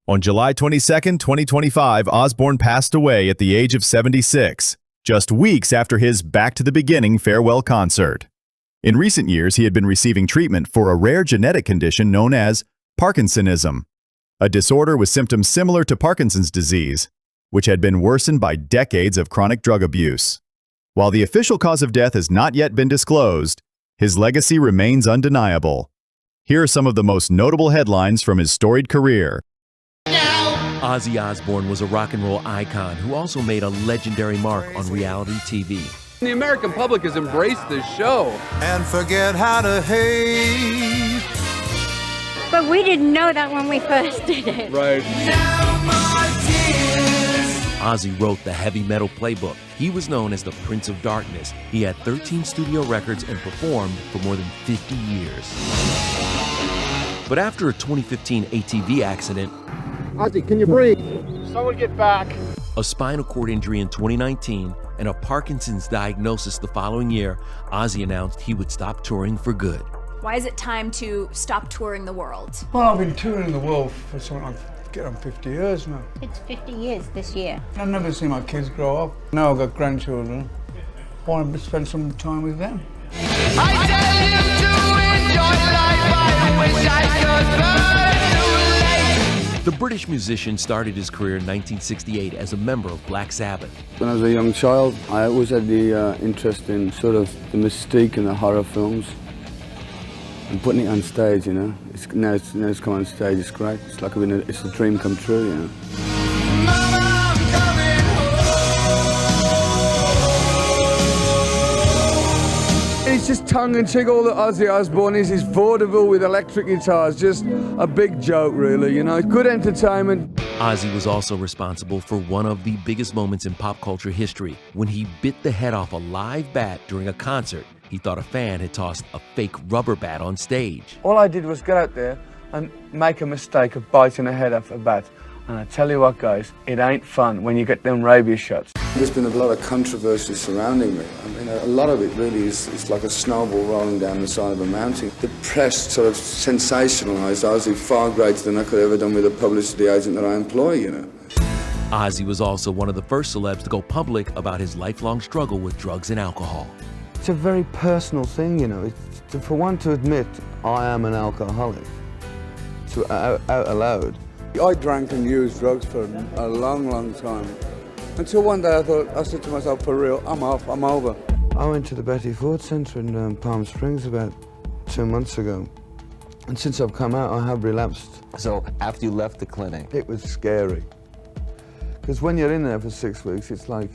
On July 22, 2025, Osborne passed away at the age of 76, just weeks after his Back to the Beginning farewell concert. In recent years, he had been receiving treatment for a rare genetic condition known as Parkinsonism, a disorder with symptoms similar to Parkinson's disease, which had been worsened by decades of chronic drug abuse. While the official cause of death has not yet been disclosed, his legacy remains undeniable. Here are some of the most notable headlines from his storied career. Ozzy Osbourne was a rock and roll icon who also made a legendary mark on reality TV. The American public has embraced this show. And forget how to hate. But we didn't know that when we first did it. Right. Ozzy wrote the heavy metal playbook. He was known as the Prince of Darkness. He had 13 studio records and performed for more than 50 years. But after a 2015 ATV accident, Ozzy, can you breathe? Someone get back. a spinal cord injury in 2019, and a Parkinson's diagnosis the following year, Ozzy announced he would stop touring for good. Why is it time to stop touring the world? Well, I've been touring the world for something like, get on 50 years now. It's 50 years this year. I've never seen my kids grow up. Now I've got grandchildren. I want to spend some time with them. I tell you to enjoy life, I wish I could burn too late. The British musician started his career in 1968 as a member of Black Sabbath. When I was a young child, I always had the interest in sort of the mystique and the horror films. And putting it on stage, you know. Now it's come on stage, it's great. It's like it's a dream come true, you know. It's just tongue-in-cheek, all that Ozzy Osbourne is vaudeville with electric guitars, just a big joke, really, you know. Good entertainment. Ozzy was also responsible for one of the biggest moments in pop culture history, when he bit the head off a live bat during a concert. He thought a fan had tossed a fake rubber bat on stage. All I did was get out there and make a mistake of biting the head off a bat. And I tell you what, guys, it ain't fun when you get them rabies shots. There's been a lot of controversy surrounding me. I mean, a lot of it really is like a snowball rolling down the side of a mountain. The press sort of sensationalised Ozzy far greater than I could have ever done with a publicity agent that I employ, you know. Ozzy was also one of the first celebs to go public about his lifelong struggle with drugs and alcohol. It's a very personal thing, you know. For one to admit, I am an alcoholic, out aloud. I drank and used drugs for a long, long time. Until one day I said to myself, for real, I'm off, I'm over. I went to the Betty Ford Centre in Palm Springs about 2 months ago. And since I've come out, I have relapsed. So after you left the clinic? It was scary. Because when you're in there for 6 weeks, it's like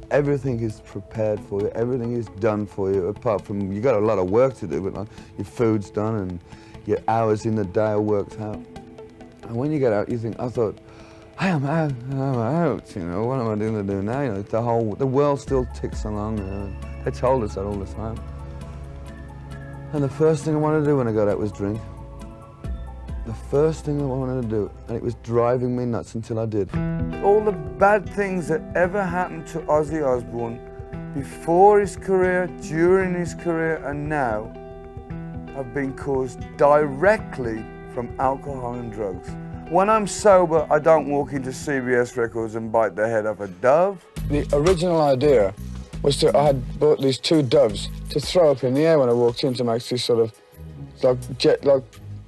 everything is prepared for you, everything is done for you, apart from, you got a lot of work to do, but like, your food's done and your hours in the day are worked out. And when you get out, you think, I thought, hey, I'm out, you know, what am I going to do now? You know, the world still ticks along, you know. They told us that all the time. And the first thing I wanted to do when I got out was drink. The first thing I wanted to do, and it was driving me nuts until I did. All the bad things that ever happened to Ozzy Osbourne before his career, during his career, and now have been caused directly from alcohol and drugs. When I'm sober, I don't walk into CBS Records and bite the head off a dove. The original idea was I had bought these 2 doves to throw up in the air when I walked in to make this sort of, like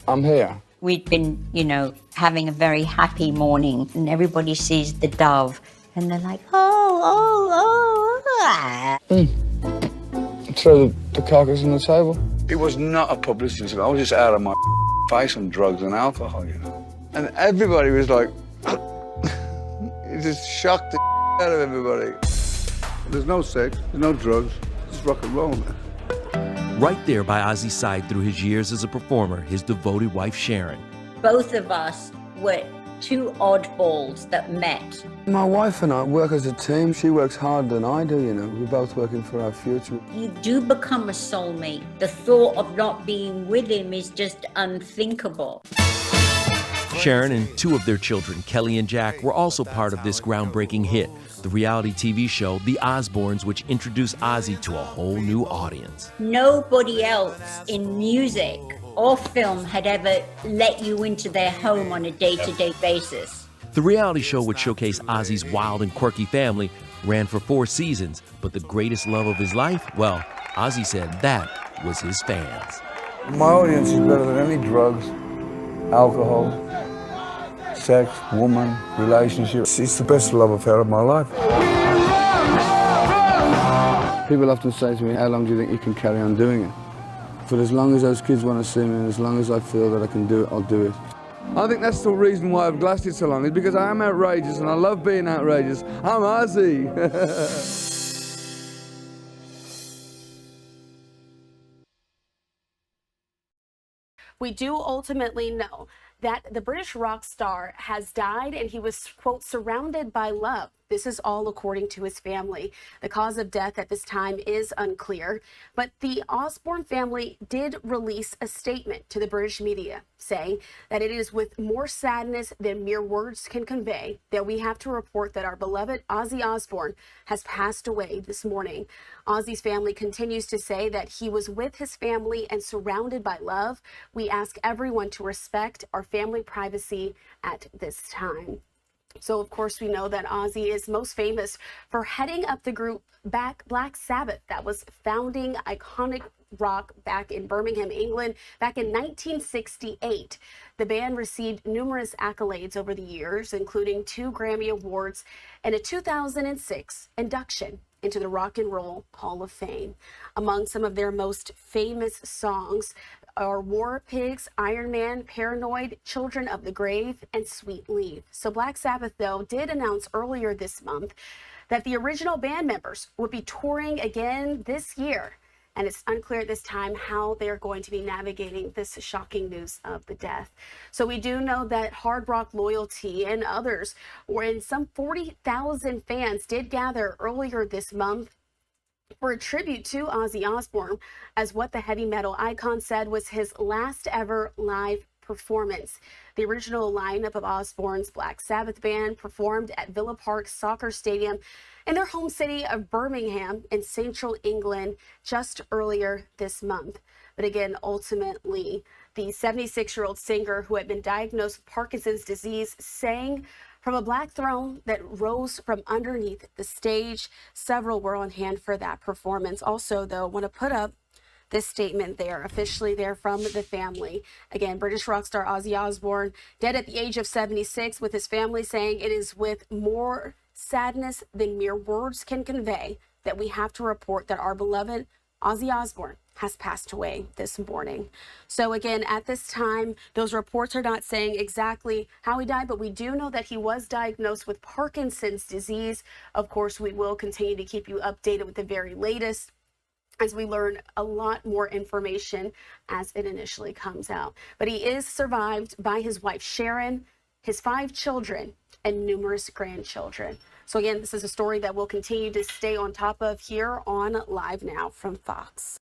I'm here. We'd been, you know, having a very happy morning, and everybody sees the dove, and they're like, Throw the carcass on the table. It was not a publicity stunt. I was just out of my face on drugs and alcohol, you know. And everybody was like, it just shocked the out of everybody. There's no sex, there's no drugs, it's rock and roll, man. Right there by Ozzy's side through his years as a performer, his devoted wife, Sharon. Both of us were 2 oddballs that met. My wife and I work as a team. She works harder than I do, you know. We're both working for our future. You do become a soulmate. The thought of not being with him is just unthinkable. Sharon and 2 of their children, Kelly and Jack, were also part of this groundbreaking hit, the reality TV show The Osbournes, which introduced Ozzy to a whole new audience. Nobody else in music or film had ever let you into their home on a day-to-day basis. The reality show, which showcased Ozzy's wild and quirky family, ran for 4 seasons, but the greatest love of his life, well, Ozzy said that was his fans. My audience is better than any drugs, alcohol, sex, woman, relationships. It's the best love affair of my life. People often say to me, how long do you think you can carry on doing it? For as long as those kids want to see me and as long as I feel that I can do it, I'll do it. I think that's the reason why I've lasted so long, is because I am outrageous and I love being outrageous. I'm Ozzy. We do ultimately know that the British rock star has died and he was, quote, surrounded by love. This is all according to his family. The cause of death at this time is unclear, but the Osborne family did release a statement to the British media saying that it is with more sadness than mere words can convey that we have to report that our beloved Ozzy Osbourne has passed away this morning. Ozzy's family continues to say that he was with his family and surrounded by love. We ask everyone to respect our family privacy at this time. So, of course, we know that Ozzy is most famous for heading up the group Black Sabbath that was founding iconic rock back in Birmingham, England, back in 1968. The band received numerous accolades over the years, including 2 Grammy Awards and a 2006 induction into the Rock and Roll Hall of Fame. Among some of their most famous songs are War Pigs, Iron Man, Paranoid, Children of the Grave, and Sweet Leaf. So Black Sabbath, though, did announce earlier this month that the original band members would be touring again this year. And it's unclear at this time how they're going to be navigating this shocking news of the death. So we do know that Hard Rock Loyalty and others, wherein some 40,000 fans did gather earlier this month for a tribute to Ozzy Osbourne, as what the heavy metal icon said was his last ever live performance. The original lineup of Osborne's Black Sabbath band performed at Villa Park Soccer Stadium in their home city of Birmingham in central England just earlier this month. But again, ultimately, the 76-year-old singer who had been diagnosed with Parkinson's disease sang from a black throne that rose from underneath the stage. Several were on hand for that performance. Also, though, want to put up this statement there, officially there from the family. Again, British rock star Ozzy Osbourne, dead at the age of 76, with his family saying it is with more sadness than mere words can convey that we have to report that our beloved Ozzy Osbourne has passed away this morning. So again, at this time, those reports are not saying exactly how he died, but we do know that he was diagnosed with Parkinson's disease. Of course, we will continue to keep you updated with the very latest as we learn a lot more information as it initially comes out. But he is survived by his wife, Sharon, his 5 children, and numerous grandchildren. So again, this is a story that we'll continue to stay on top of here on Live Now from Fox.